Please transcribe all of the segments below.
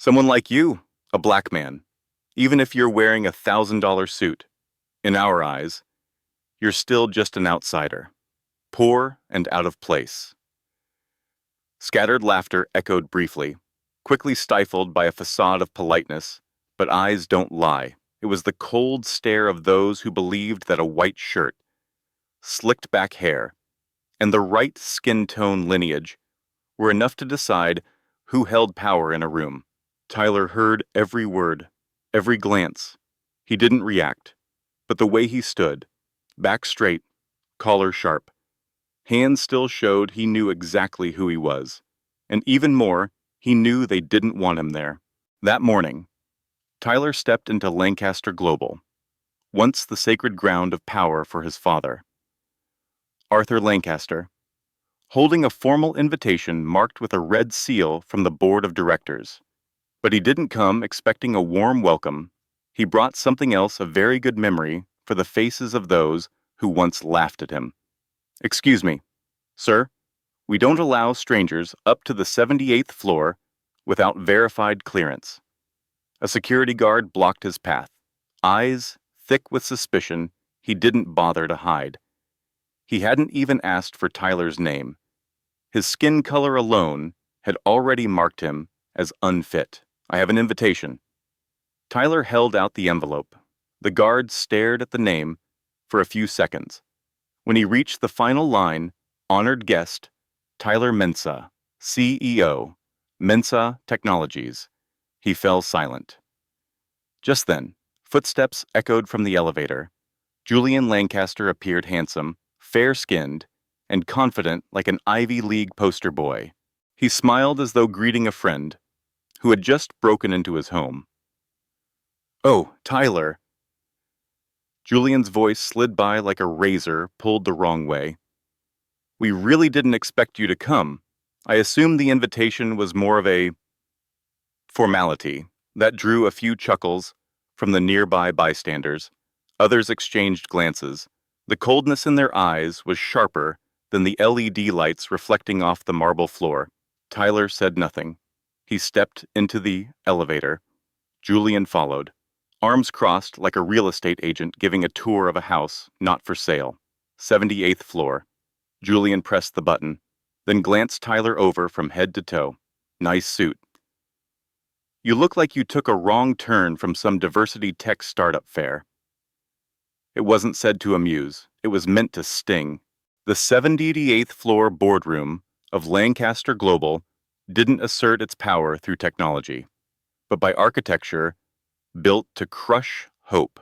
Someone like you, a black man, even if you're wearing $1,000 suit, in our eyes, you're still just an outsider, poor and out of place. Scattered laughter echoed briefly, quickly stifled by a facade of politeness, but eyes don't lie. It was the cold stare of those who believed that a white shirt, slicked back hair, and the right skin tone lineage were enough to decide who held power in a room. Tyler heard every word, every glance. He didn't react, but the way he stood, back straight, collar sharp, hands still showed he knew exactly who he was. And even more, he knew they didn't want him there. That morning, Tyler stepped into Lancaster Global, once the sacred ground of power for his father, Arthur Lancaster, holding a formal invitation marked with a red seal from the board of directors. But he didn't come expecting a warm welcome. He brought something else of very good memory for the faces of those who once laughed at him. "Excuse me, sir, we don't allow strangers up to the 78th floor without verified clearance." A security guard blocked his path, eyes thick with suspicion he didn't bother to hide. He hadn't even asked for Tyler's name. His skin color alone had already marked him as unfit. "I have an invitation." Tyler held out the envelope. The guard stared at the name for a few seconds. When he reached the final line, "Honored guest, Tyler Mensah, CEO, Mensah Technologies," he fell silent. Just then, footsteps echoed from the elevator. Julian Lancaster appeared handsome, fair-skinned, and confident like an Ivy League poster boy. He smiled as though greeting a friend who had just broken into his home. "Oh, Tyler." Julian's voice slid by like a razor pulled the wrong way. "We really didn't expect you to come. I assumed the invitation was more of a formality." That drew a few chuckles from the nearby bystanders. Others exchanged glances. The coldness in their eyes was sharper than the LED lights reflecting off the marble floor. Tyler said nothing. He stepped into the elevator. Julian followed, arms crossed like a real estate agent giving a tour of a house not for sale. 78th floor. Julian pressed the button, then glanced Tyler over from head to toe. "Nice suit. You look like you took a wrong turn from some diversity tech startup fair." It wasn't said to amuse. It was meant to sting. The 78th floor boardroom of Lancaster Global didn't assert its power through technology, but by architecture built to crush hope.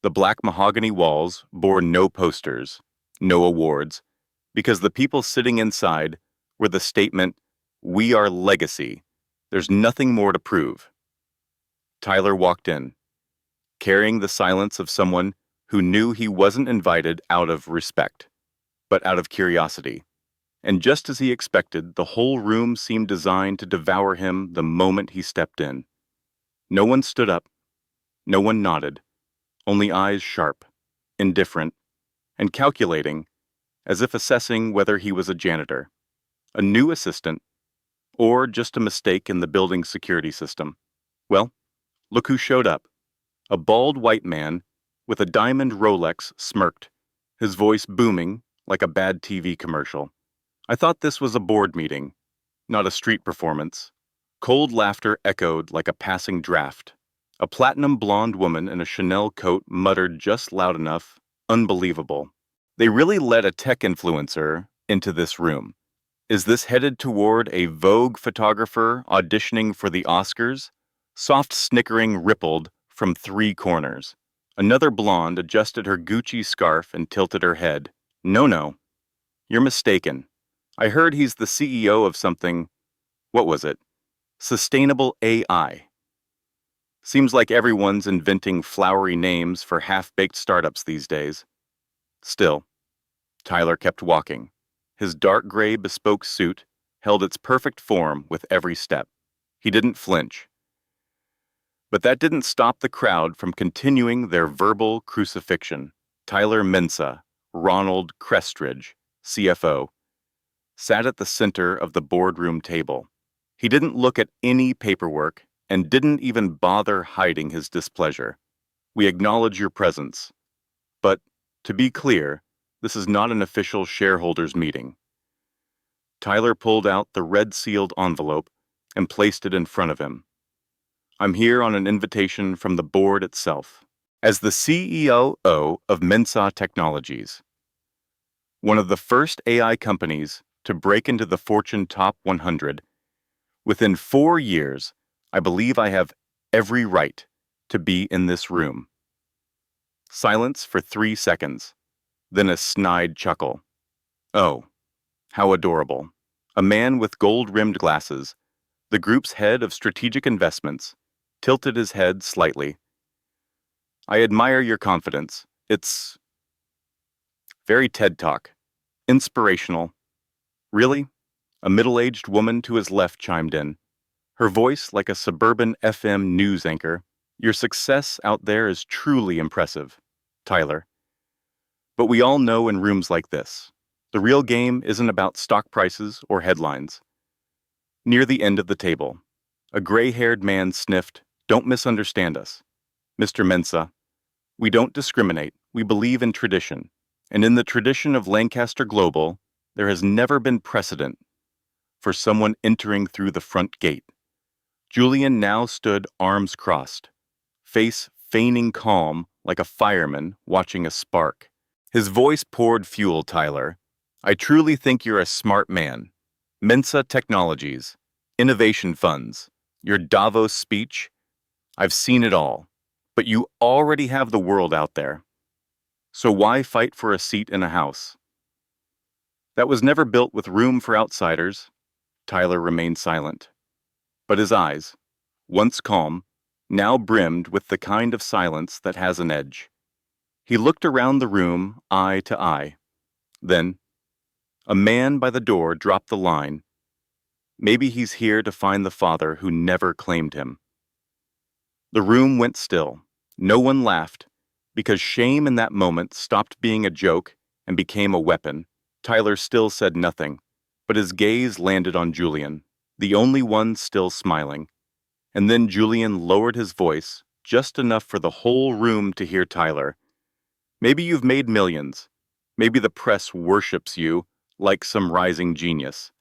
The black mahogany walls bore no posters, no awards, because the people sitting inside were the statement, "We are legacy. There's nothing more to prove." Tyler walked in, carrying the silence of someone who knew he wasn't invited out of respect, but out of curiosity. And just as he expected, the whole room seemed designed to devour him the moment he stepped in. No one stood up, no one nodded, only eyes sharp, indifferent, and calculating, as if assessing whether he was a janitor, a new assistant, or just a mistake in the building's security system. Well, look who showed up. A bald white man with a diamond Rolex smirked, his voice booming like a bad TV commercial. "I thought this was a board meeting, not a street performance." Cold laughter echoed like a passing draft. A platinum blonde woman in a Chanel coat muttered just loud enough, "Unbelievable. They really let a tech influencer into this room. Is this headed toward a Vogue photographer auditioning for the Oscars?" Soft snickering rippled from three corners. Another blonde adjusted her Gucci scarf and tilted her head. "No, you're mistaken. I heard he's the CEO of something, what was it? Sustainable AI. Seems like everyone's inventing flowery names for half-baked startups these days." Still, Tyler kept walking. His dark gray bespoke suit held its perfect form with every step. He didn't flinch. But that didn't stop the crowd from continuing their verbal crucifixion. Tyler Mensah, Ronald Crestridge, CFO, sat at the center of the boardroom table. He didn't look at any paperwork, and didn't even bother hiding his displeasure. We acknowledge your presence. But, to be clear, this is not an official shareholders meeting. Tyler pulled out the red-sealed envelope and placed it in front of him. I'm here on an invitation from the board itself. As the CEO of Mensah Technologies, one of the first AI companies to break into the Fortune Top 100, within 4 years, I believe I have every right to be in this room. Silence for 3 seconds, then a snide chuckle. Oh, how adorable. A man with gold-rimmed glasses, the group's head of strategic investments, tilted his head slightly. I admire your confidence. It's very TED Talk. Inspirational. Really? A middle-aged woman to his left chimed in, her voice like a suburban FM news anchor. Your success out there is truly impressive, Tyler. But we all know in rooms like this, the real game isn't about stock prices or headlines. Near the end of the table, a gray-haired man sniffed, "Don't misunderstand us. Mr. Mensah, we don't discriminate. We believe in tradition. And in the tradition of Lancaster Global, there has never been precedent for someone entering through the front gate." Julian now stood arms crossed, face feigning calm like a fireman watching a spark. His voice poured fuel, Tyler. I truly think you're a smart man. Mensah Technologies, innovation funds, your Davos speech, I've seen it all. But you already have the world out there. So why fight for a seat in a house that was never built with room for outsiders? Tyler remained silent. But his eyes, once calm, now brimmed with the kind of silence that has an edge. He looked around the room, eye to eye. Then, a man by the door dropped the line, "Maybe he's here to find the father who never claimed him." The room went still. No one laughed, because shame in that moment stopped being a joke and became a weapon. Tyler still said nothing, but his gaze landed on Julian, the only one still smiling. And then Julian lowered his voice, just enough for the whole room to hear Tyler. Maybe you've made millions. Maybe the press worships you like some rising genius.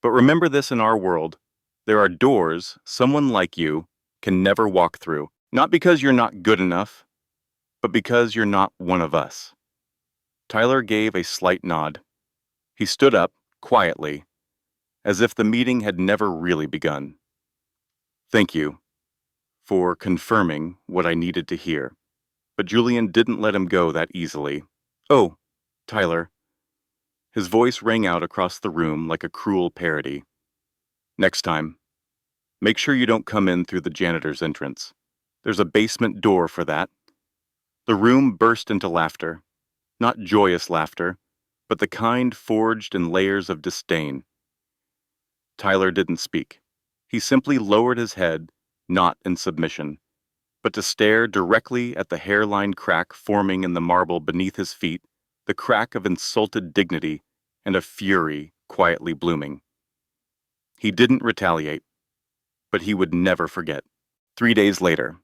But remember this, in our world, there are doors someone like you can never walk through. Not because you're not good enough, but because you're not one of us. Tyler gave a slight nod. He stood up, quietly, as if the meeting had never really begun. Thank you for confirming what I needed to hear. But Julian didn't let him go that easily. Oh, Tyler. His voice rang out across the room like a cruel parody. Next time, make sure you don't come in through the janitor's entrance. There's a basement door for that. The room burst into laughter. Not joyous laughter, but the kind forged in layers of disdain. Tyler didn't speak. He simply lowered his head, not in submission, but to stare directly at the hairline crack forming in the marble beneath his feet, the crack of insulted dignity and of fury quietly blooming. He didn't retaliate, but he would never forget. 3 days later,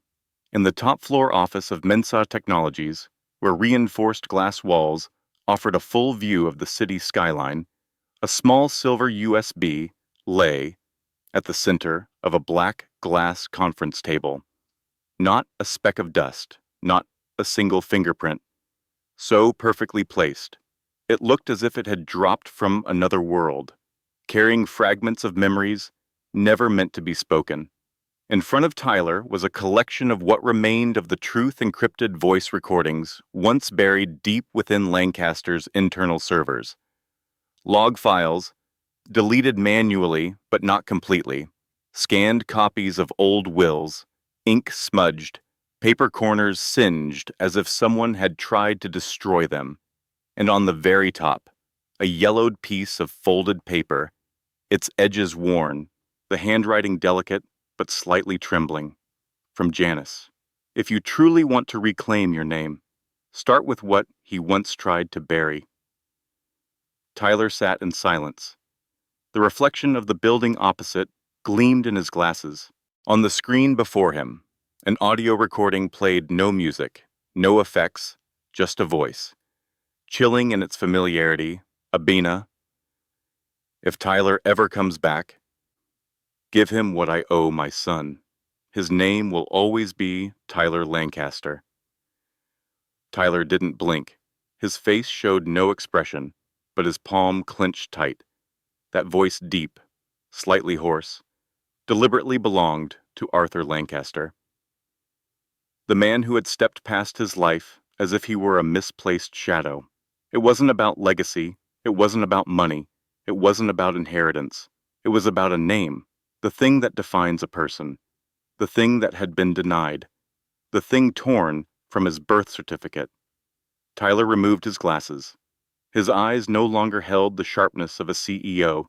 in the top-floor office of Mensah Technologies, where reinforced glass walls offered a full view of the city skyline, a small silver USB lay at the center of a black glass conference table. Not a speck of dust, not a single fingerprint. So perfectly placed, it looked as if it had dropped from another world, carrying fragments of memories never meant to be spoken. In front of Tyler was a collection of what remained of the truth-encrypted voice recordings once buried deep within Lancaster's internal servers. Log files, deleted manually but not completely, scanned copies of old wills, ink smudged, paper corners singed as if someone had tried to destroy them. And on the very top, a yellowed piece of folded paper, its edges worn, the handwriting delicate but slightly trembling, from Janice. If you truly want to reclaim your name, start with what he once tried to bury. Tyler sat in silence. The reflection of the building opposite gleamed in his glasses. On the screen before him, an audio recording played no music, no effects, just a voice. Chilling in its familiarity, Abina, if Tyler ever comes back, give him what I owe my son. His name will always be Tyler Lancaster. Tyler didn't blink. His face showed no expression, but his palm clenched tight. That voice deep, slightly hoarse, deliberately belonged to Arthur Lancaster. The man who had stepped past his life as if he were a misplaced shadow. It wasn't about legacy. It wasn't about money. It wasn't about inheritance. It was about a name, the thing that defines a person, the thing that had been denied, the thing torn from his birth certificate. Tyler removed his glasses. His eyes no longer held the sharpness of a CEO,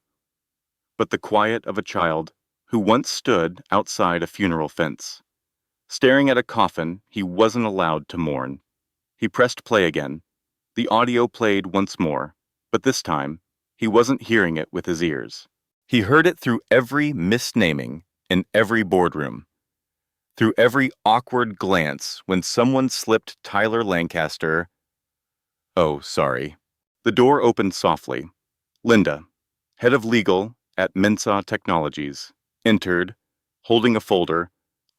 but the quiet of a child who once stood outside a funeral fence, staring at a coffin he wasn't allowed to mourn. He pressed play again. The audio played once more, but this time, he wasn't hearing it with his ears. He heard it through every misnaming in every boardroom, through every awkward glance when someone slipped Tyler Lancaster. Oh, sorry. The door opened softly. Linda, head of legal at Mensah Technologies, entered, holding a folder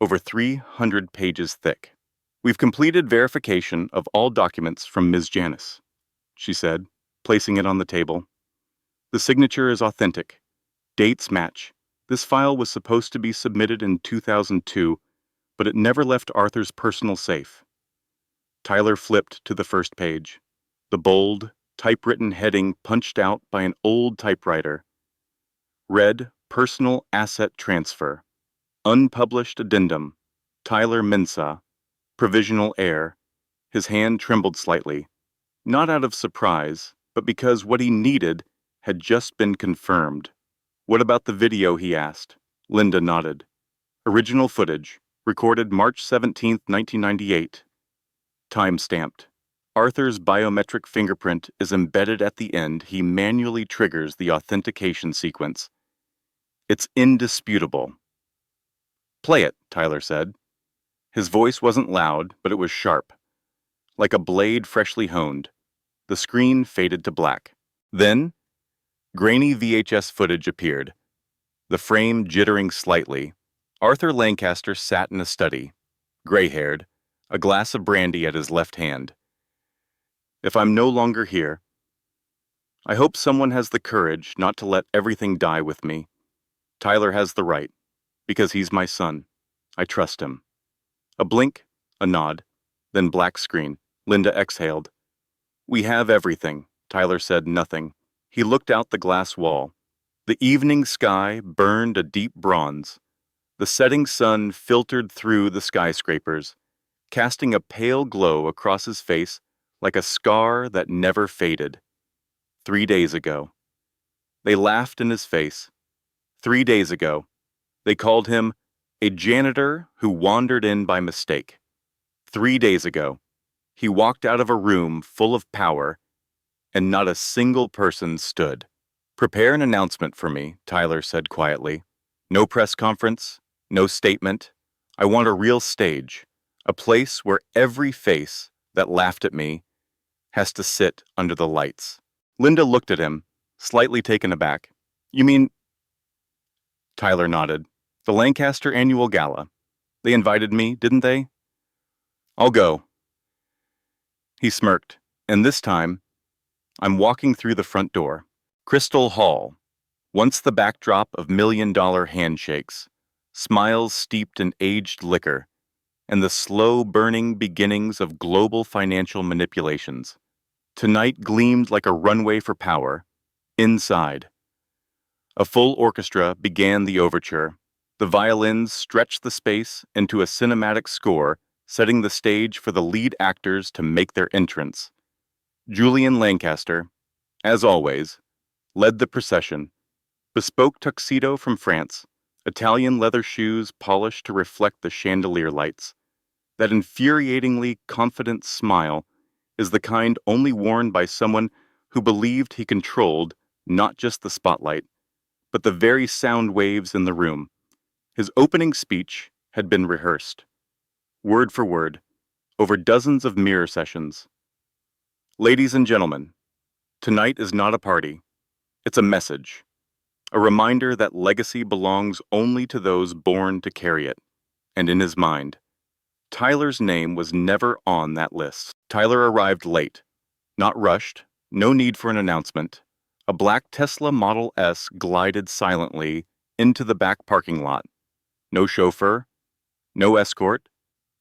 over 300 pages thick. We've completed verification of all documents from Ms. Janice, she said, placing it on the table. The signature is authentic. Dates match. This file was supposed to be submitted in 2002, but it never left Arthur's personal safe. Tyler flipped to the first page. The bold, typewritten heading punched out by an old typewriter read Personal Asset Transfer. Unpublished addendum. Tyler Mensah. Provisional heir. His hand trembled slightly, not out of surprise, but because what he needed had just been confirmed. What about the video, he asked. Linda nodded. Original footage, recorded March 17, 1998. Time-stamped. Arthur's biometric fingerprint is embedded at the end. He manually triggers the authentication sequence. It's indisputable. Play it, Tyler said. His voice wasn't loud, but it was sharp, like a blade freshly honed. The screen faded to black. Then, grainy VHS footage appeared, the frame jittering slightly. Arthur Lancaster sat in a study, gray-haired, a glass of brandy at his left hand. If I'm no longer here, I hope someone has the courage not to let everything die with me. Tyler has the right, because he's my son. I trust him. A blink, a nod, then black screen. Linda exhaled. We have everything. Tyler said nothing. He looked out the glass wall. The evening sky burned a deep bronze. The setting sun filtered through the skyscrapers, casting a pale glow across his face like a scar that never faded. 3 days ago. They laughed in his face. 3 days ago. They called him a janitor who wandered in by mistake. 3 days ago. He walked out of a room full of power, and not a single person stood. Prepare an announcement for me, Tyler said quietly. No press conference, no statement. I want a real stage, a place where every face that laughed at me has to sit under the lights. Linda looked at him, slightly taken aback. You mean? Tyler nodded. The Lancaster Annual Gala. They invited me, didn't they? I'll go. He smirked, and this time, I'm walking through the front door. Crystal Hall, once the backdrop of million-dollar handshakes, smiles steeped in aged liquor, and the slow-burning beginnings of global financial manipulations. Tonight gleamed like a runway for power. Inside, a full orchestra began the overture. The violins stretched the space into a cinematic score, setting the stage for the lead actors to make their entrance. Julian Lancaster, as always, led the procession. Bespoke tuxedo from France, Italian leather shoes polished to reflect the chandelier lights. That infuriatingly confident smile is the kind only worn by someone who believed he controlled not just the spotlight, but the very sound waves in the room. His opening speech had been rehearsed, word for word, over dozens of mirror sessions. Ladies and gentlemen, tonight is not a party. It's a message, a reminder that legacy belongs only to those born to carry it. And in his mind, Tyler's name was never on that list. Tyler arrived late, not rushed, no need for an announcement. A black Tesla Model S glided silently into the back parking lot. No chauffeur, no escort,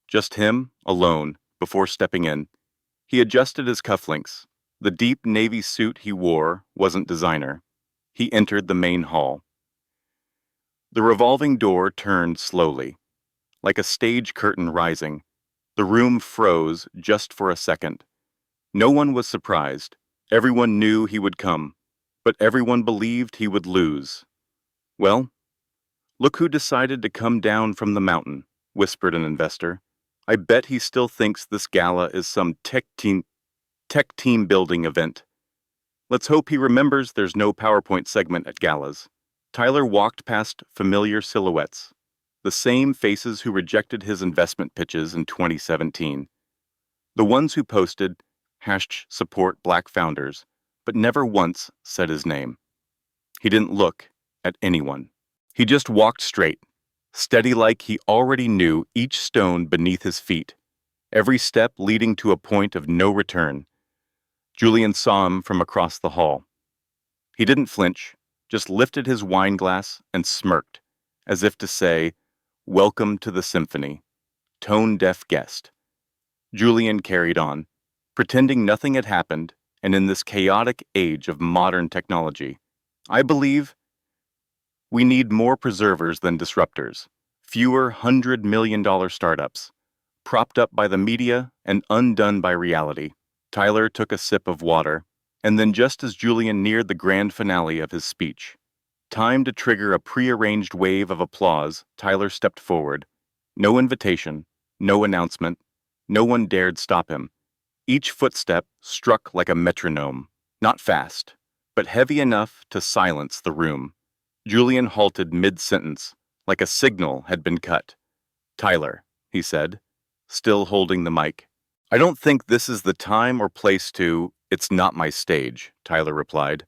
just him, alone, before stepping in. He adjusted his cufflinks. The deep navy suit he wore wasn't designer. He entered the main hall. The revolving door turned slowly, like a stage curtain rising. The room froze just for a second. No one was surprised. Everyone knew he would come, but everyone believed he would lose. Well, look who decided to come down from the mountain, whispered an investor. I bet he still thinks this gala is some tech team building event. Let's hope he remembers there's no PowerPoint segment at galas. Tyler walked past familiar silhouettes, the same faces who rejected his investment pitches in 2017. The ones who posted, #support Black founders, but never once said his name. He didn't look at anyone. He just walked straight, steady like he already knew each stone beneath his feet, every step leading to a point of no return. Julian saw him from across the hall. He didn't flinch, just lifted his wine glass and smirked, as if to say, "Welcome to the symphony, tone-deaf guest." Julian carried on, pretending nothing had happened, and in this chaotic age of modern technology, I believe we need more preservers than disruptors, fewer $100 million startups, propped up by the media and undone by reality. Tyler took a sip of water, and then just as Julian neared the grand finale of his speech, timed to trigger a prearranged wave of applause, Tyler stepped forward. No invitation, no announcement, no one dared stop him. Each footstep struck like a metronome, not fast, but heavy enough to silence the room. Julian halted mid-sentence, like a signal had been cut. "Tyler," he said, still holding the mic. "I don't think this is the time or place to—" "It's not my stage," Tyler replied.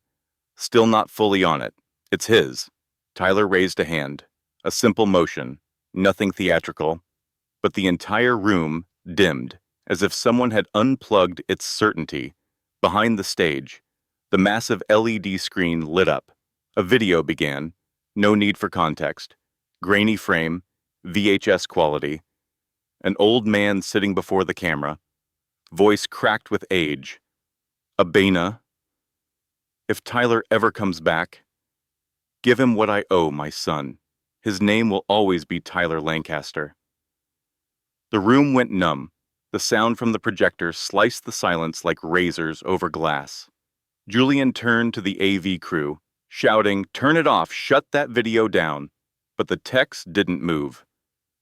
Still not fully on it. "It's his." Tyler raised a hand, a simple motion, nothing theatrical, but the entire room dimmed, as if someone had unplugged its certainty. Behind the stage, the massive LED screen lit up. A video began, no need for context. Grainy frame, VHS quality. An old man sitting before the camera, voice cracked with age. "Abena, if Tyler ever comes back, give him what I owe my son. His name will always be Tyler Lancaster." The room went numb. The sound from the projector sliced the silence like razors over glass. Julian turned to the AV crew, shouting, "Turn it off, shut that video down." But the techs didn't move.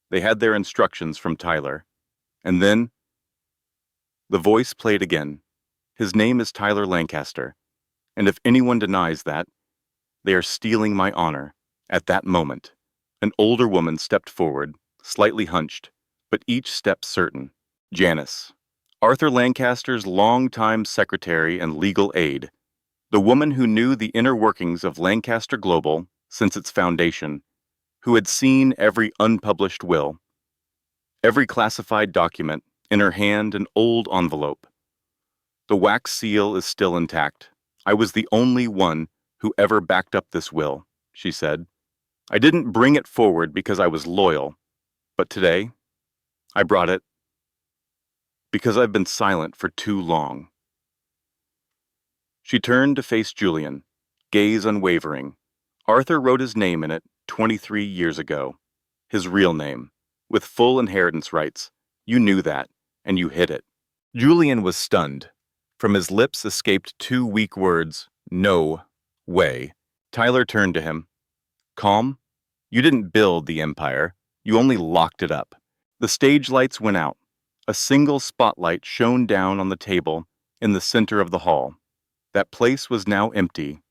They had their instructions from Tyler. And then the voice played again. "His name is Tyler Lancaster, and if anyone denies that, they are stealing my honor." At that moment, an older woman stepped forward, slightly hunched, but each step certain. Janice, Arthur Lancaster's longtime secretary and legal aide, the woman who knew the inner workings of Lancaster Global since its foundation, who had seen every unpublished will, every classified document, in her hand an old envelope. "The wax seal is still intact. I was the only one who ever backed up this will," she said. "I didn't bring it forward because I was loyal, but today, I brought it because I've been silent for too long." She turned to face Julian, gaze unwavering. Arthur wrote his name in it 23 years ago. His real name, with full inheritance rights. You knew that, and you hid it. Julian was stunned. From his lips escaped two weak words, "No way." Tyler turned to him. "Calm? You didn't build the empire. You only locked it up." The stage lights went out. A single spotlight shone down on the table in the center of the hall. That place was now empty.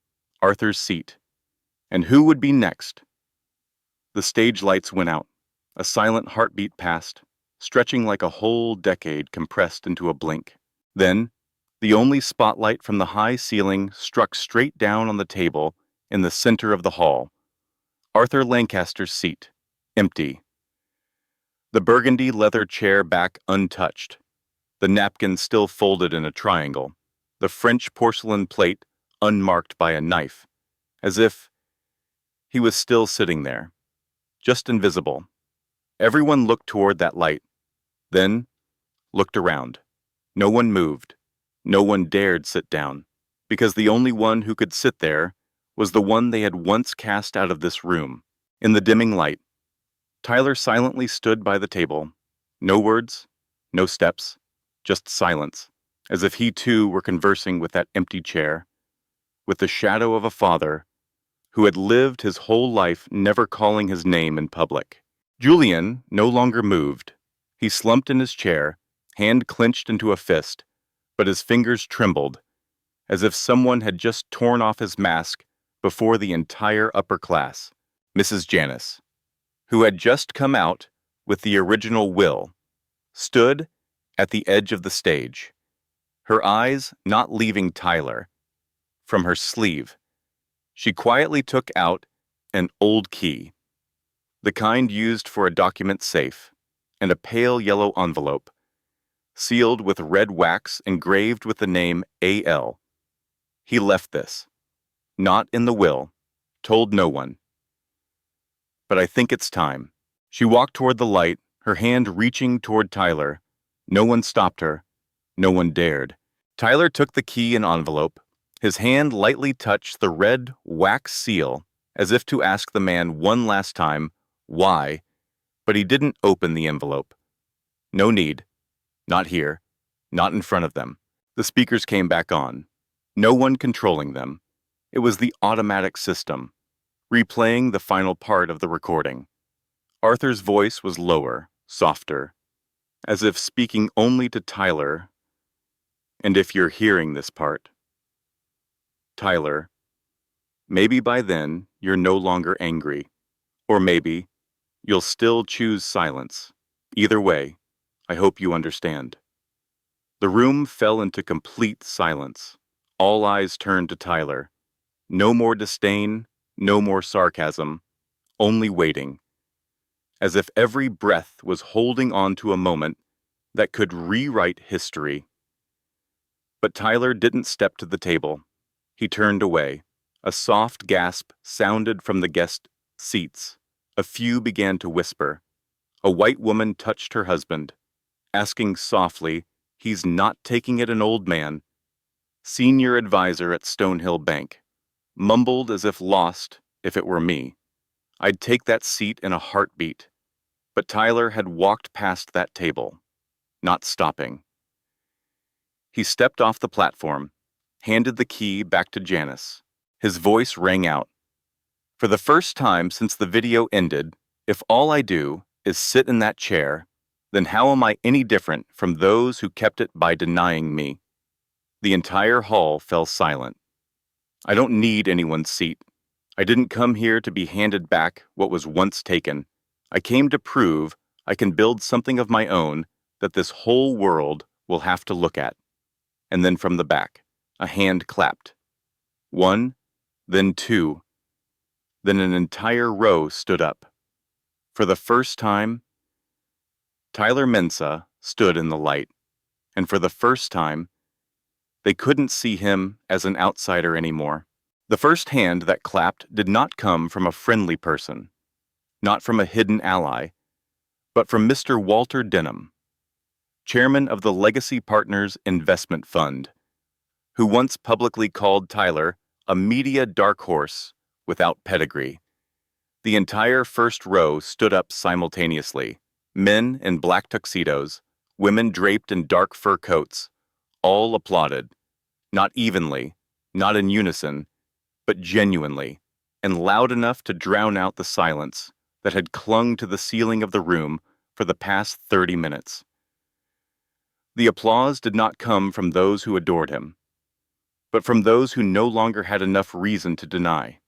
Arthur's seat. And who would be next? The stage lights went out. A silent heartbeat passed, stretching like a whole decade compressed into a blink. Then, the only spotlight from the high ceiling struck straight down on the table in the center of the hall. Arthur Lancaster's seat, empty. The burgundy leather chair back untouched. The napkin still folded in a triangle. The French porcelain plate unmarked by a knife, as if he was still sitting there, just invisible. Everyone looked toward that light, then looked around. No one moved. No one dared sit down, because the only one who could sit there was the one they had once cast out of this room. In the dimming light, Tyler silently stood by the table. No words, no steps, just silence, as if he too were conversing with that empty chair, with the shadow of a father who had lived his whole life never calling his name in public. Julian no longer moved. He slumped in his chair, hand clenched into a fist, but his fingers trembled, as if someone had just torn off his mask before the entire upper class. Mrs. Janice, who had just come out with the original will, stood at the edge of the stage, her eyes not leaving Tyler. From her sleeve, she quietly took out an old key, the kind used for a document safe, and a pale yellow envelope, sealed with red wax engraved with the name A.L. He left this, not in the will, told no one. But I think it's time. She walked toward the light, her hand reaching toward Tyler. No one stopped her. No one dared. Tyler took the key and envelope. His hand lightly touched the red wax seal, as if to ask the man one last time, why, but he didn't open the envelope. No need. Not here. Not in front of them. The speakers came back on. No one controlling them. It was the automatic system, replaying the final part of the recording. Arthur's voice was lower, softer, as if speaking only to Tyler. And if you're hearing this part, Tyler, maybe by then you're no longer angry, or maybe you'll still choose silence. Either way, I hope you understand. The room fell into complete silence. All eyes turned to Tyler. No more disdain, no more sarcasm, only waiting, as if every breath was holding on to a moment that could rewrite history. But Tyler didn't step to the table. He turned away. A soft gasp sounded from the guest seats. A few began to whisper. A white woman touched her husband, asking softly, "He's not taking it, an old man." Senior advisor at Stonehill Bank, mumbled as if lost. If it were me, I'd take that seat in a heartbeat. But Tyler had walked past that table, not stopping. He stepped off the platform, handed the key back to Janice. His voice rang out. For the first time since the video ended, if all I do is sit in that chair, then how am I any different from those who kept it by denying me? The entire hall fell silent. I don't need anyone's seat. I didn't come here to be handed back what was once taken. I came to prove I can build something of my own that this whole world will have to look at. And then from the back, a hand clapped. One, then two. Then an entire row stood up. For the first time, Tyler Mensah stood in the light. And for the first time, they couldn't see him as an outsider anymore. The first hand that clapped did not come from a friendly person, not from a hidden ally, but from Mr. Walter Denham, chairman of the Legacy Partners Investment Fund, who once publicly called Tyler a media dark horse without pedigree. The entire first row stood up simultaneously, men in black tuxedos, women draped in dark fur coats. All applauded, not evenly, not in unison, but genuinely, and loud enough to drown out the silence that had clung to the ceiling of the room for the past 30 minutes. The applause did not come from those who adored him, but from those who no longer had enough reason to deny.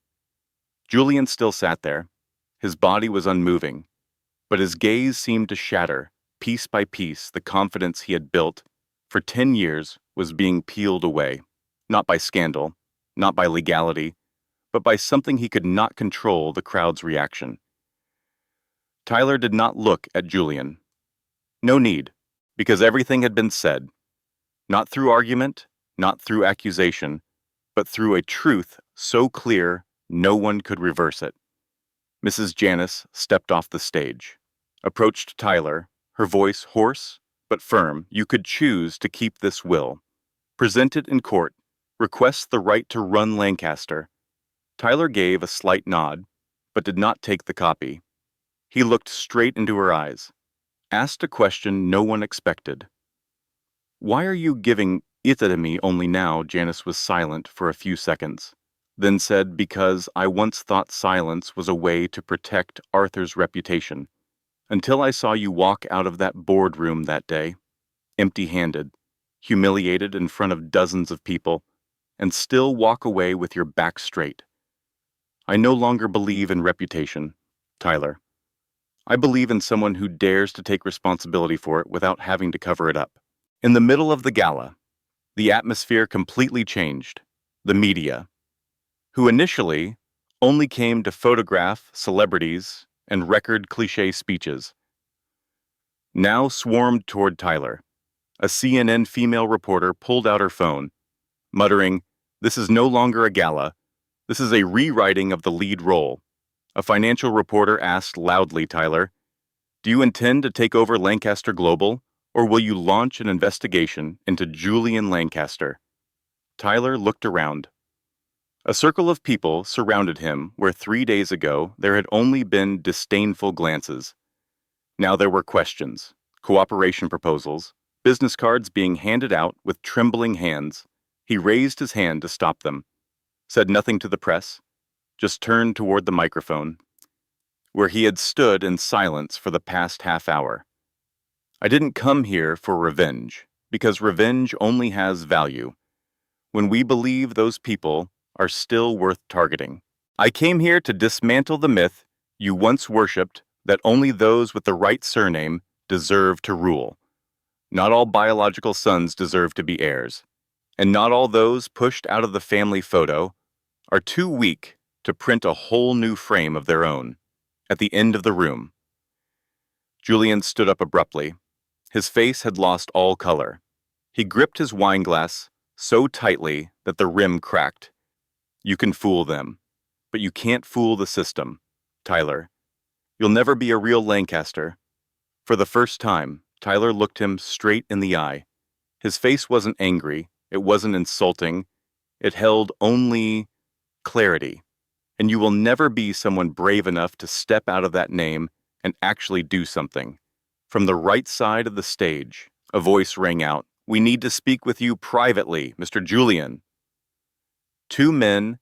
Julian still sat there, His body was unmoving, but his gaze seemed to shatter, piece by piece, the confidence he had built for 10 years was being peeled away, not by scandal, not by legality, but by something he could not control: the crowd's reaction. Tyler did not look at Julian. No need, because everything had been said, not through argument, not through accusation, but through a truth so clear no one could reverse it. Mrs. Janice stepped off the stage, approached Tyler, her voice hoarse but firm. "You could choose to keep this will, present it in court, request the right to run Lancaster." Tyler gave a slight nod, but did not take the copy. He looked straight into her eyes, asked a question no one expected. "Why are you giving it to me only now?" Janice was silent for a few seconds, then said, "Because I once thought silence was a way to protect Arthur's reputation, until I saw you walk out of that boardroom that day, empty-handed, humiliated in front of dozens of people, and still walk away with your back straight. I no longer believe in reputation, Tyler. I believe in someone who dares to take responsibility for it without having to cover it up." In the middle of the gala, the atmosphere completely changed. The media, who initially only came to photograph celebrities and record cliché speeches, now swarmed toward Tyler. A CNN female reporter pulled out her phone, muttering, "This is no longer a gala. This is a rewriting of the lead role." A financial reporter asked loudly, "Tyler, do you intend to take over Lancaster Global, or will you launch an investigation into Julian Lancaster?" Tyler looked around. A circle of people surrounded him where 3 days ago there had only been disdainful glances. Now there were questions, cooperation proposals, business cards being handed out with trembling hands. He raised his hand to stop them, said nothing to the press, just turned toward the microphone, where he had stood in silence for the past half hour. "I didn't come here for revenge, because revenge only has value when we believe those people are still worth targeting. I came here to dismantle the myth you once worshipped, that only those with the right surname deserve to rule. Not all biological sons deserve to be heirs, and not all those pushed out of the family photo are too weak to print a whole new frame of their own." At the end of the room, Julian stood up abruptly. His face had lost all color. He gripped his wineglass so tightly that the rim cracked. "You can fool them, but you can't fool the system, Tyler. You'll never be a real Lancaster." For the first time, Tyler looked him straight in the eye. His face wasn't angry, it wasn't insulting, it held only clarity. "And you will never be someone brave enough to step out of that name and actually do something." From the right side of the stage, a voice rang out, "We need to speak with you privately, Mr. Julian." Two men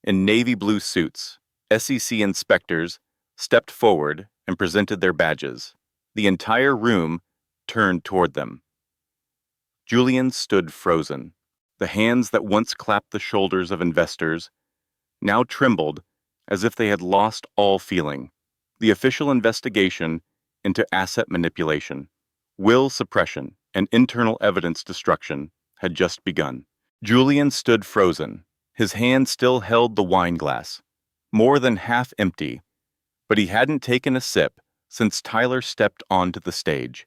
in navy blue suits, SEC inspectors, stepped forward and presented their badges. The entire room turned toward them. Julian stood frozen. The hands that once clapped the shoulders of investors now trembled as if they had lost all feeling. The official investigation into asset manipulation, will suppression, and internal evidence destruction had just begun. Julian stood frozen. His hand still held the wine glass, more than half empty, but he hadn't taken a sip since Tyler stepped onto the stage.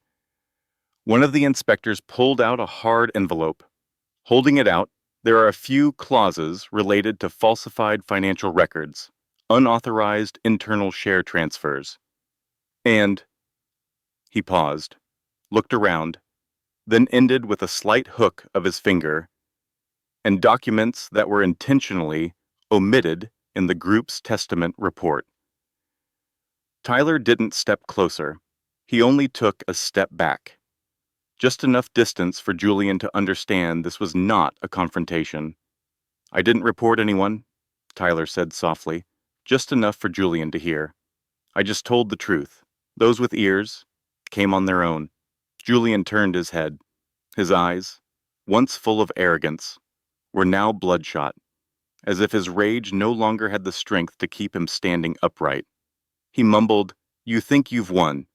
One of the inspectors pulled out a hard envelope. Holding it out, there are a few clauses related to falsified financial records, unauthorized internal share transfers, and he paused, looked around, then ended with a slight hook of his finger, and documents that were intentionally omitted in the group's testament report. Tyler didn't step closer. He only took a step back. Just enough distance for Julian to understand this was not a confrontation. "I didn't report anyone," Tyler said softly, just enough for Julian to hear. "I just told the truth. Those with ears came on their own." Julian turned his head. His eyes, once full of arrogance, were now bloodshot, as if his rage no longer had the strength to keep him standing upright. He mumbled, "You think you've won."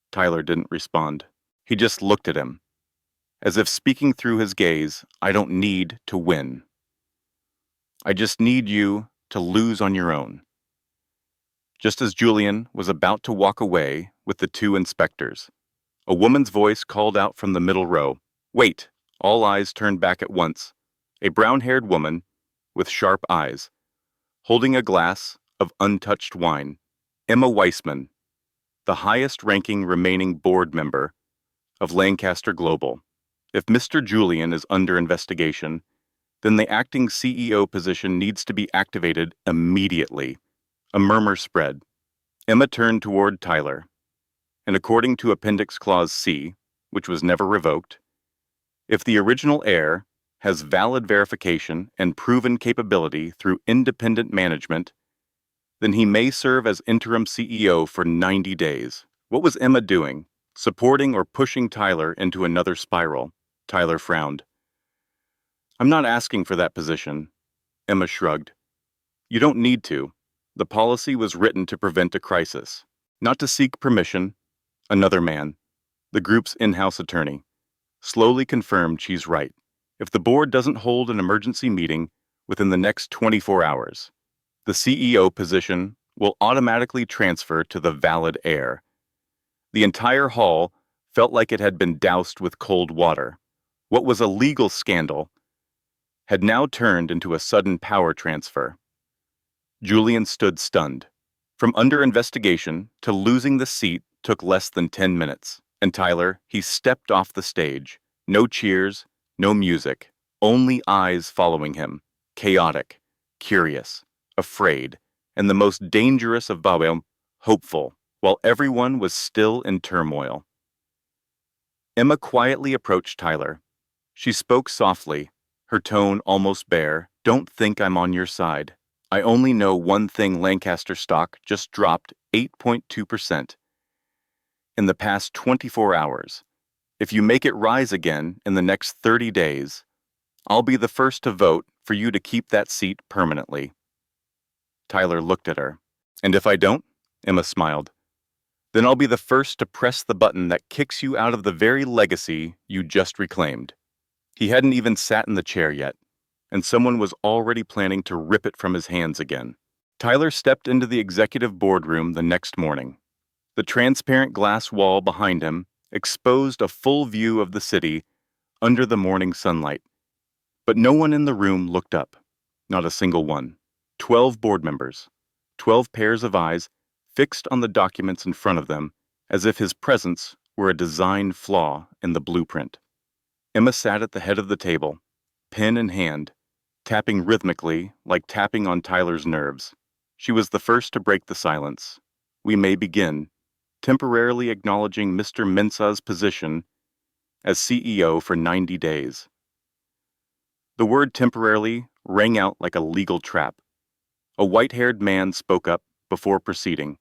Tyler didn't respond. He just looked at him, as if speaking through his gaze, "I don't need to win. I just need you to lose on your own." Just as Julian was about to walk away with the two inspectors, a woman's voice called out from the middle row, "Wait!" All eyes turned back at once. A brown-haired woman with sharp eyes, holding a glass of untouched wine. Emma Weissman, the highest-ranking remaining board member of Lancaster Global. If Mr. Julian is under investigation, then the acting CEO position needs to be activated immediately. A murmur spread. Emma turned toward Tyler, and according to Appendix Clause C, which was never revoked, if the original heir has valid verification and proven capability through independent management, then he may serve as interim CEO for 90 days. What was Emma doing? Supporting or pushing Tyler into another spiral? Tyler frowned. "I'm not asking for that position." Emma shrugged. "You don't need to. The policy was written to prevent a crisis, not to seek permission." Another man, the group's in-house attorney, slowly confirmed she's right. If the board doesn't hold an emergency meeting within the next 24 hours, the CEO position will automatically transfer to the valid heir. The entire hall felt like it had been doused with cold water. What was a legal scandal had now turned into a sudden power transfer. Julian stood stunned. From under investigation to losing the seat took less than 10 minutes, and Tyler, he stepped off the stage. No cheers, no music, only eyes following him, chaotic, curious, afraid, and the most dangerous of them, hopeful, while everyone was still in turmoil. Emma quietly approached Tyler. She spoke softly, her tone almost bare. "Don't think I'm on your side. I only know one thing: Lancaster stock just dropped 8.2% in the past 24 hours. If you make it rise again in the next 30 days, I'll be the first to vote for you to keep that seat permanently." Tyler looked at her. "And if I don't?" Emma smiled. "Then I'll be the first to press the button that kicks you out of the very legacy you just reclaimed." He hadn't even sat in the chair yet, and someone was already planning to rip it from his hands again. Tyler stepped into the executive boardroom the next morning. The transparent glass wall behind him exposed a full view of the city under the morning sunlight. But no one in the room looked up. Not a single one. 12 board members. 12 pairs of eyes fixed on the documents in front of them, as if his presence were a design flaw in the blueprint. Emma sat at the head of the table, pen in hand, tapping rhythmically like tapping on Tyler's nerves. She was the first to break the silence. "We may begin," temporarily acknowledging Mr. Mensah's position as CEO for 90 days. The word temporarily rang out like a legal trap. A white-haired man spoke up before proceeding.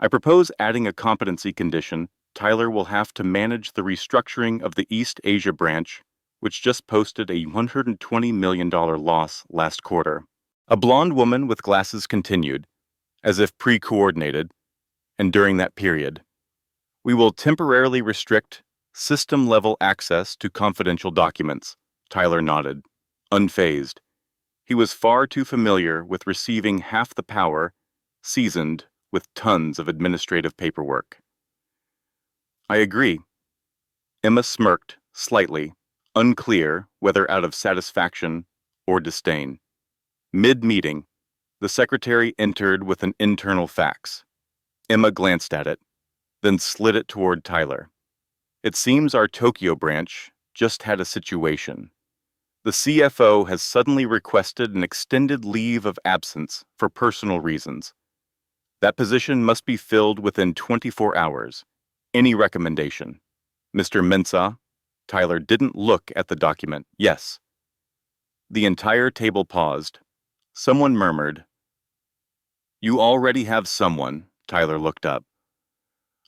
"I propose adding a competency condition. Tyler will have to manage the restructuring of the East Asia branch, which just posted a $120 million loss last quarter." A blonde woman with glasses continued, as if pre-coordinated, and during that period, "We will temporarily restrict system-level access to confidential documents." Tyler nodded, unfazed. He was far too familiar with receiving half the power, seasoned with tons of administrative paperwork. "I agree." Emma smirked slightly, unclear whether out of satisfaction or disdain. Mid-meeting, the secretary entered with an internal fax. Emma glanced at it, then slid it toward Tyler. "It seems our Tokyo branch just had a situation. The CFO has suddenly requested an extended leave of absence for personal reasons. That position must be filled within 24 hours. Any recommendation?" "Mr. Mensah?" Tyler didn't look at the document. "Yes." The entire table paused. Someone murmured. "You already have someone." Tyler looked up.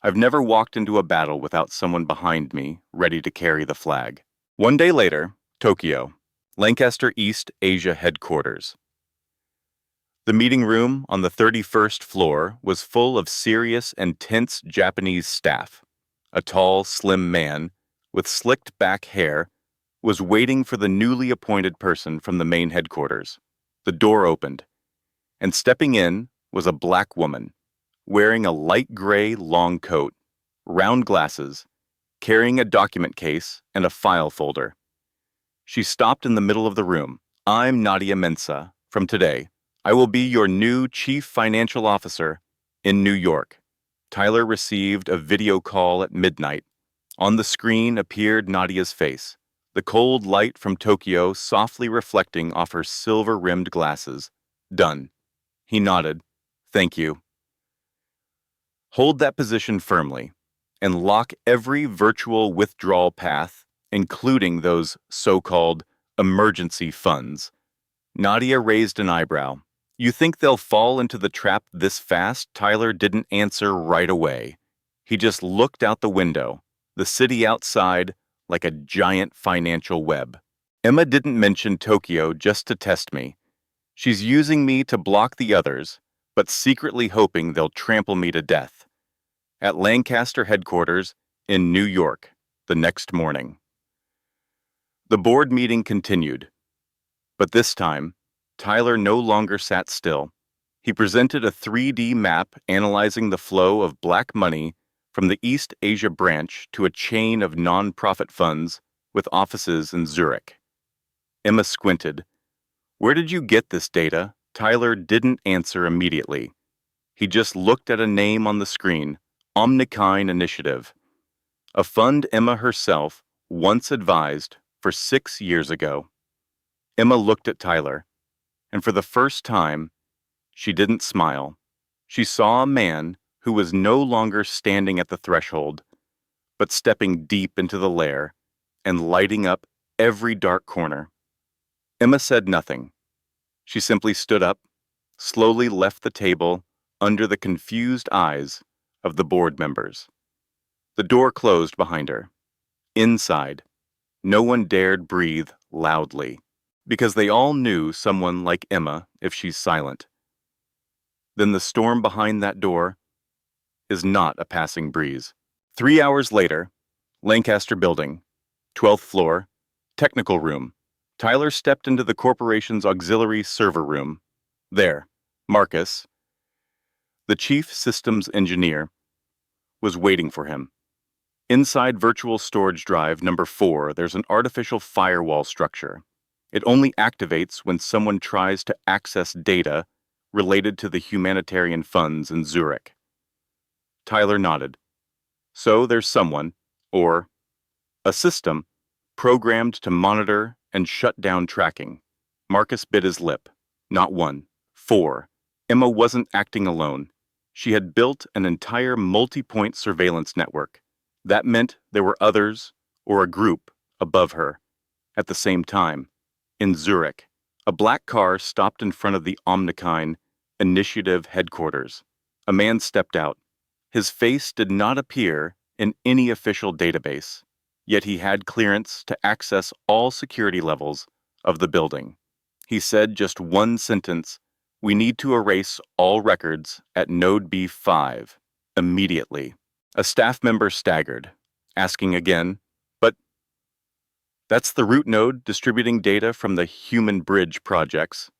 "I've never walked into a battle without someone behind me, ready to carry the flag." One day later, Tokyo, Lancaster East Asia headquarters. The meeting room on the 31st floor was full of serious and tense Japanese staff. A tall, slim man with slicked back hair was waiting for the newly appointed person from the main headquarters. The door opened, and stepping in was a black woman, wearing a light gray long coat, round glasses, carrying a document case and a file folder. She stopped in the middle of the room. "I'm Nadia Mensah. From today, I will be your new chief financial officer in New York." Tyler received a video call at midnight. On the screen appeared Nadia's face, the cold light from Tokyo softly reflecting off her silver-rimmed glasses. "Done." He nodded. "Thank you." Hold that position firmly and lock every virtual withdrawal path, including those so-called emergency funds. Nadia raised an eyebrow. "You think they'll fall into the trap this fast?" Tyler didn't answer right away. He just looked out the window, the city outside like a giant financial web. "Emma didn't mention Tokyo just to test me. She's using me to block the others, but secretly hoping they'll trample me to death." At Lancaster headquarters in New York, the next morning. The board meeting continued, but this time, Tyler no longer sat still. He presented a 3D map analyzing the flow of black money from the East Asia branch to a chain of non-profit funds with offices in Zurich. Emma squinted. "Where did you get this data?" Tyler didn't answer immediately. He just looked at a name on the screen, Omnikine Initiative, a fund Emma herself once advised for 6 years ago. Emma looked at Tyler, and for the first time, she didn't smile. She saw a man who was no longer standing at the threshold, but stepping deep into the lair and lighting up every dark corner. Emma said nothing. She simply stood up, slowly left the table under the confused eyes of the board members. The door closed behind her. Inside, no one dared breathe loudly, because they all knew someone like Emma if she's silent. Then the storm behind that door is not a passing breeze. 3 hours later, Lancaster Building, 12th floor, technical room. Tyler stepped into the corporation's auxiliary server room. There, Marcus, the chief systems engineer, was waiting for him. Inside virtual storage drive number 4, there's an artificial firewall structure. It only activates when someone tries to access data related to the humanitarian funds in Zurich. Tyler nodded. So there's someone, or a system, programmed to monitor and shut down tracking. Marcus bit his lip. Not 1, 4. Emma wasn't acting alone. She had built an entire multi-point surveillance network. That meant there were others, or a group, above her. At the same time, in Zurich, a black car stopped in front of the Omnikine Initiative headquarters. A man stepped out. His face did not appear in any official database, yet he had clearance to access all security levels of the building. He said just one sentence: "We need to erase all records at Node B5 immediately." A staff member staggered, asking again, "But that's the root node distributing data from the Human Bridge projects."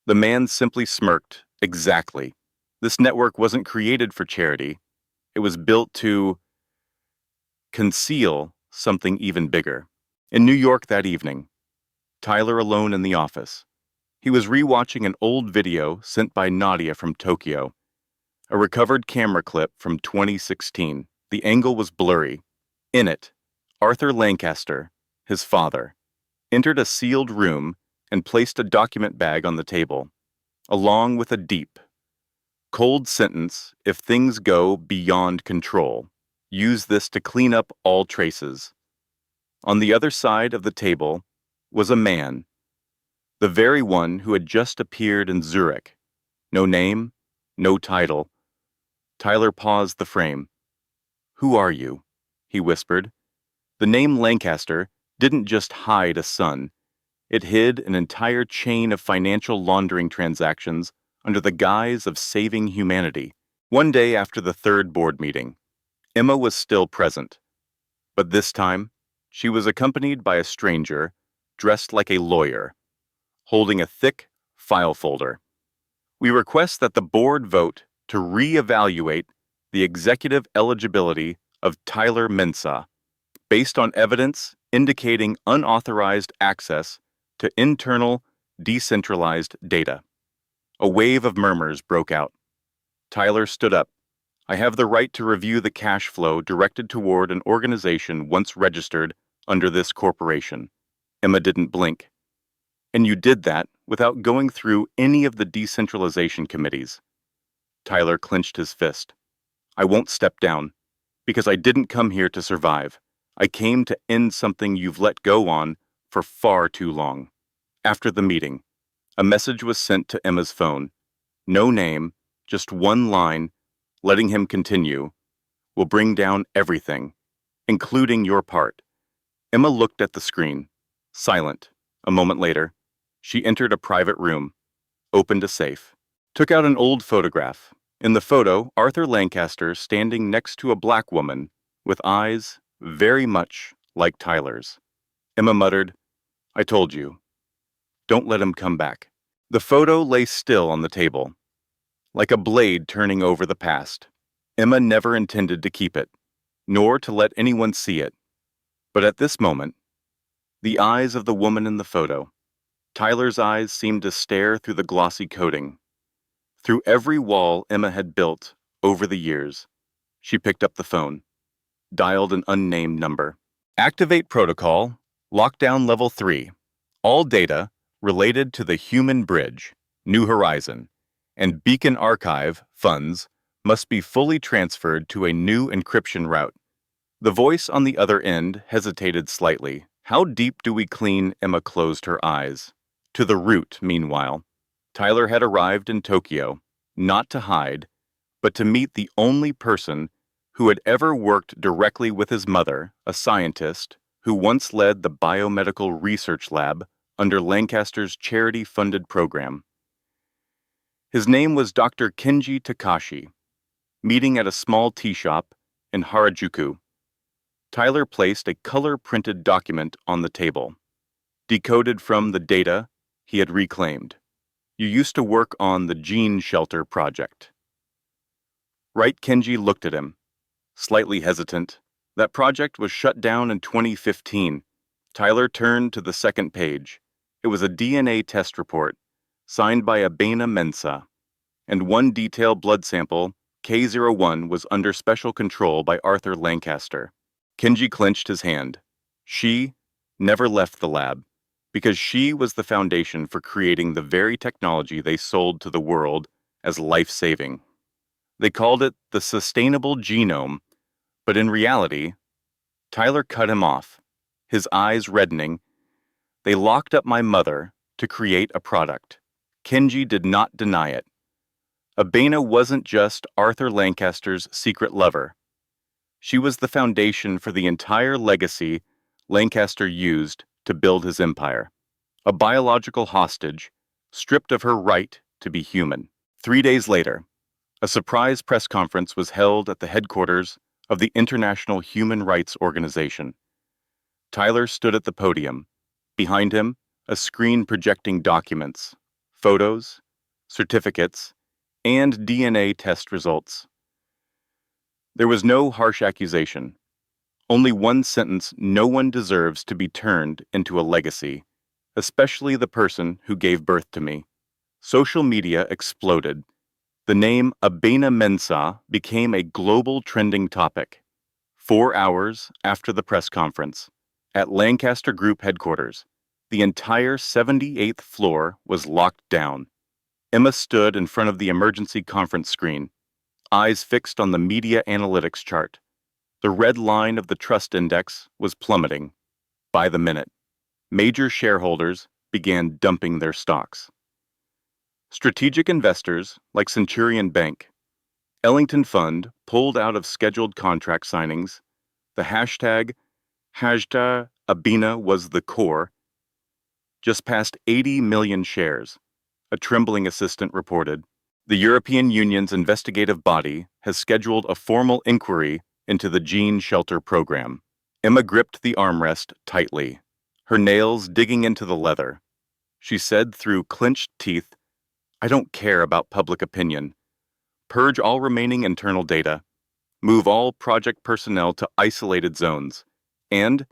The man simply smirked. "Exactly. This network wasn't created for charity. It was built to conceal something even bigger." In New York that evening, Tyler alone in the office. He was rewatching an old video sent by Nadia from Tokyo, a recovered camera clip from 2016. The angle was blurry. In it, Arthur Lancaster, his father, entered a sealed room and placed a document bag on the table, along with a deep, cold sentence: "If things go beyond control, use this to clean up all traces." On the other side of the table was a man, the very one who had just appeared in Zurich. No name, no title. Tyler paused the frame. "Who are you?" he whispered. The name Lancaster didn't just hide a son. It hid an entire chain of financial laundering transactions under the guise of saving humanity. One day after the third board meeting, Emma was still present, but this time, she was accompanied by a stranger dressed like a lawyer, holding a thick file folder. We request that the board vote to re-evaluate the executive eligibility of Tyler Mensah based on evidence indicating unauthorized access to internal, decentralized data. A wave of murmurs broke out. Tyler stood up. I have the right to review the cash flow directed toward an organization once registered under this corporation. Emma didn't blink. And you did that without going through any of the decentralization committees. Tyler clenched his fist. I won't step down, because I didn't come here to survive. I came to end something you've let go on for far too long. After the meeting, a message was sent to Emma's phone. No name, just one line, letting him continue, will bring down everything, including your part. Emma looked at the screen, silent. A moment later, she entered a private room, opened a safe, took out an old photograph. In the photo, Arthur Lancaster standing next to a black woman with eyes very much like Tyler's. Emma muttered, I told you. Don't let him come back. The photo lay still on the table, like a blade turning over the past. Emma never intended to keep it, nor to let anyone see it. But at this moment, the eyes of the woman in the photo, Tyler's eyes seemed to stare through the glossy coating. Through every wall Emma had built over the years, she picked up the phone, dialed an unnamed number. Activate protocol, lockdown level 3. All data related to the Human Bridge, New Horizon, and Beacon Archive funds must be fully transferred to a new encryption route. The voice on the other end hesitated slightly. How deep do we clean? Emma closed her eyes. To the root, meanwhile. Tyler had arrived in Tokyo, not to hide, but to meet the only person who had ever worked directly with his mother, a scientist who once led the biomedical research lab under Lancaster's charity-funded program. His name was Dr. Kenji Takashi. Meeting at a small tea shop in Harajuku, Tyler placed a color-printed document on the table, decoded from the data he had reclaimed. You used to work on the Gene Shelter project. Right, Kenji looked at him, slightly hesitant. That project was shut down in 2015. Tyler turned to the second page. It was a DNA test report, signed by Abena Mensah, and one detailed blood sample, K01, was under special control by Arthur Lancaster. Kenji clenched his hand. She never left the lab, because she was the foundation for creating the very technology they sold to the world as life-saving. They called it the sustainable genome, but in reality, Tyler cut him off, his eyes reddening. They locked up my mother to create a product. Kenji did not deny it. Abena wasn't just Arthur Lancaster's secret lover. She was the foundation for the entire legacy Lancaster used to build his empire. A biological hostage, stripped of her right to be human. 3 days later, a surprise press conference was held at the headquarters of the International Human Rights Organization. Tyler stood at the podium. Behind him, a screen projecting documents, photos, certificates, and DNA test results. There was no harsh accusation, only one sentence: no one deserves to be turned into a legacy, especially the person who gave birth to me. Social media exploded. The name Abena Mensah became a global trending topic. 4 hours after the press conference, at Lancaster Group headquarters, the entire 78th floor was locked down. Emma stood in front of the emergency conference screen, eyes fixed on the media analytics chart. The red line of the trust index was plummeting. By the minute, major shareholders began dumping their stocks. Strategic investors like Centurion Bank, Ellington Fund pulled out of scheduled contract signings. The hashtag Abena was the core. just past 80 million shares, a trembling assistant reported. The European Union's investigative body has scheduled a formal inquiry into the gene shelter program. Emma gripped the armrest tightly, her nails digging into the leather. She said through clenched teeth, "I don't care about public opinion. Purge all remaining internal data, move all project personnel to isolated zones, and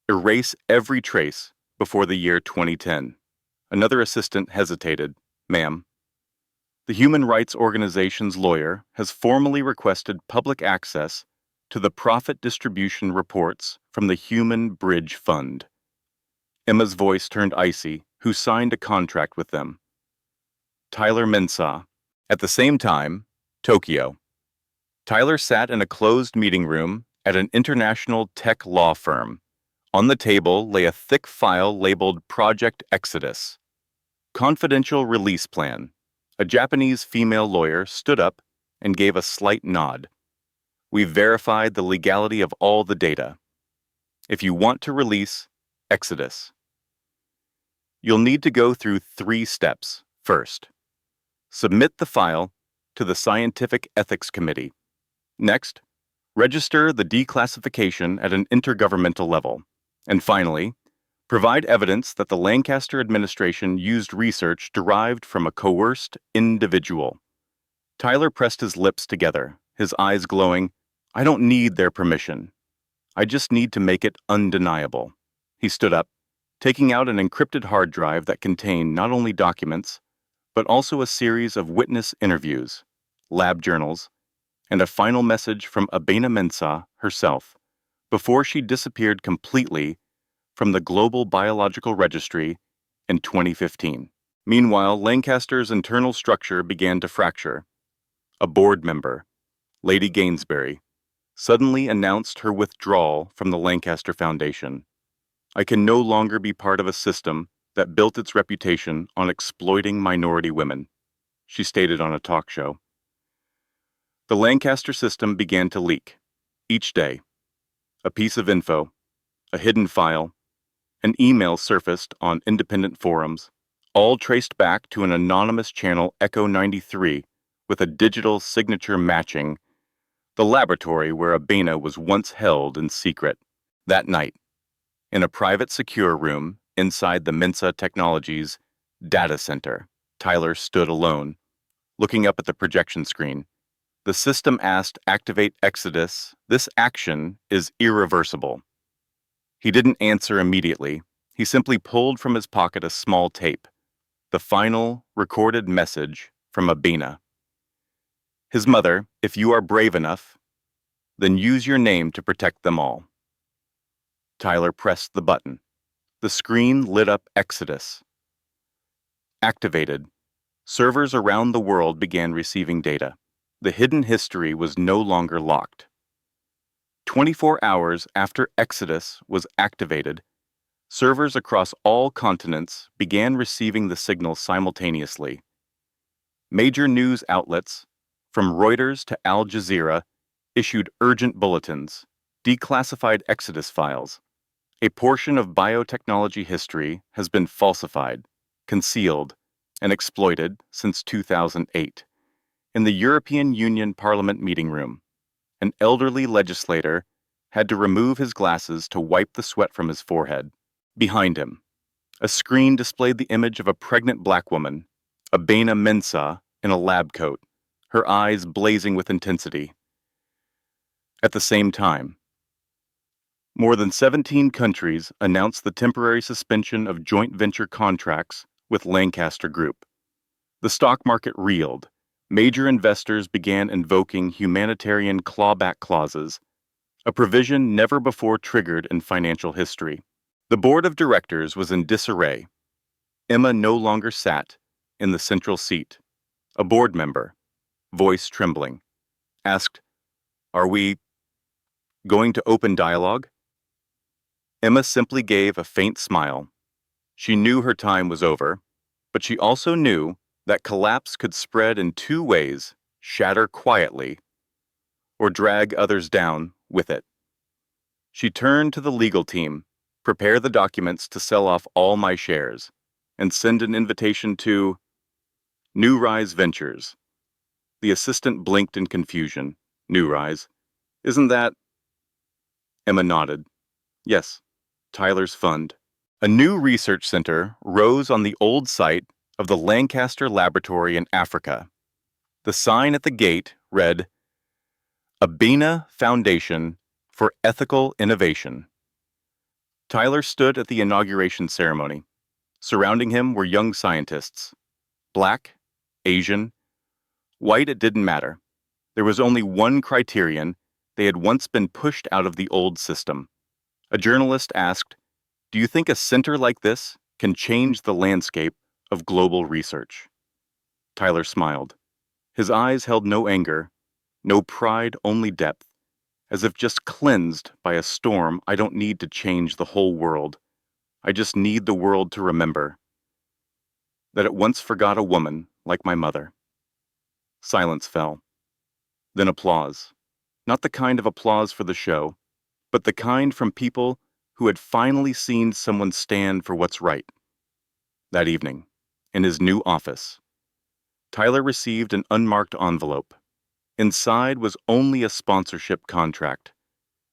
erase every trace before the year 2010. Another assistant hesitated. "Ma'am, the human rights organization's lawyer has formally requested public access to the profit distribution reports from the Human Bridge Fund." Emma's voice turned icy. "Who signed a contract with them?" Tyler Mensah. At the same time, Tokyo. Tyler sat in a closed meeting room at an international tech law firm. On the table lay a thick file labeled Project Exodus. Confidential release plan. A Japanese female lawyer stood up and gave a slight nod. "We've verified the legality of all the data. If you want to release Exodus, you'll need to go through 3 steps. First, submit the file to the Scientific Ethics Committee. Next, register the declassification at an intergovernmental level. And finally, provide evidence that the Lancaster administration used research derived from a coerced individual." Tyler pressed his lips together, his eyes glowing. "I don't need their permission. I just need to make it undeniable." He stood up, taking out an encrypted hard drive that contained not only documents, but also a series of witness interviews, lab journals, and a final message from Abena Mensah herself, before she disappeared completely from the Global Biological Registry in 2015. Meanwhile, Lancaster's internal structure began to fracture. A board member, Lady Gainsbury, suddenly announced her withdrawal from the Lancaster Foundation. "I can no longer be part of a system that built its reputation on exploiting minority women," she stated on a talk show. The Lancaster system began to leak. Each day, a piece of info, a hidden file, an email surfaced on independent forums, all traced back to an anonymous channel Echo 93 with a digital signature matching the laboratory where Abena was once held in secret. That night, in a private secure room inside the Mensah Technologies data center, Tyler stood alone, looking up at the projection screen. The system asked, "Activate Exodus. This action is irreversible." He didn't answer immediately. He simply pulled from his pocket a small tape, the final recorded message from Abena. His mother, "If you are brave enough, then use your name to protect them all." Tyler pressed the button. The screen lit up. Exodus activated. Servers around the world began receiving data. The hidden history was no longer locked. 24 hours after Exodus was activated, servers across all continents began receiving the signal simultaneously. Major news outlets, from Reuters to Al Jazeera, issued urgent bulletins, declassified Exodus files. A portion of biotechnology history has been falsified, concealed, and exploited since 2008. In the European Union Parliament meeting room, an elderly legislator had to remove his glasses to wipe the sweat from his forehead. Behind him, a screen displayed the image of a pregnant black woman, Abena Mensah, in a lab coat, her eyes blazing with intensity. At the same time, more than 17 countries announced the temporary suspension of joint venture contracts with Lancaster Group. The stock market reeled. Major investors began invoking humanitarian clawback clauses, a provision never before triggered in financial history. The board of directors was in disarray. Emma no longer sat in the central seat. A board member, voice trembling, asked, "Are we going to open dialogue?" Emma simply gave a faint smile. She knew her time was over, but she also knew that collapse could spread in 2 ways: shatter quietly, or drag others down with it. She turned to the legal team. Prepare the documents to sell off all my shares and send an invitation to New Rise Ventures. The assistant blinked in confusion. New Rise? Isn't that? Emma nodded. Yes, Tyler's fund. A new research center rose on the old site of the Lancaster Laboratory in Africa. The sign at the gate read, Abena Foundation for Ethical Innovation. Tyler stood at the inauguration ceremony. Surrounding him were young scientists. Black, Asian, white, it didn't matter. There was only one criterion: they had once been pushed out of the old system. A journalist asked, "Do you think a center like this can change the landscape of global research?" Tyler smiled. His eyes held no anger, no pride, only depth. As if just cleansed by a storm, I don't need to change the whole world. I just need the world to remember that it once forgot a woman like my mother. Silence fell. Then applause. Not the kind of applause for the show, but the kind from people who had finally seen someone stand for what's right. That evening, in his new office, Tyler received an unmarked envelope. Inside was only a sponsorship contract.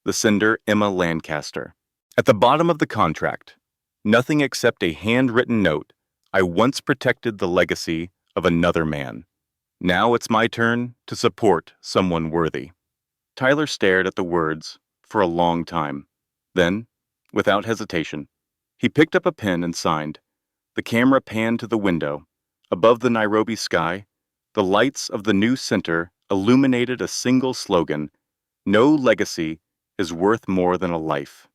The sender, Emma Lancaster. At the bottom of the contract, nothing except a handwritten note: I once protected the legacy of another man. Now it's my turn to support someone worthy. Tyler stared at the words for a long time. Then, without hesitation, he picked up a pen and signed. The camera panned to the window. Above the Nairobi sky, the lights of the new center illuminated a single slogan: No legacy is worth more than a life.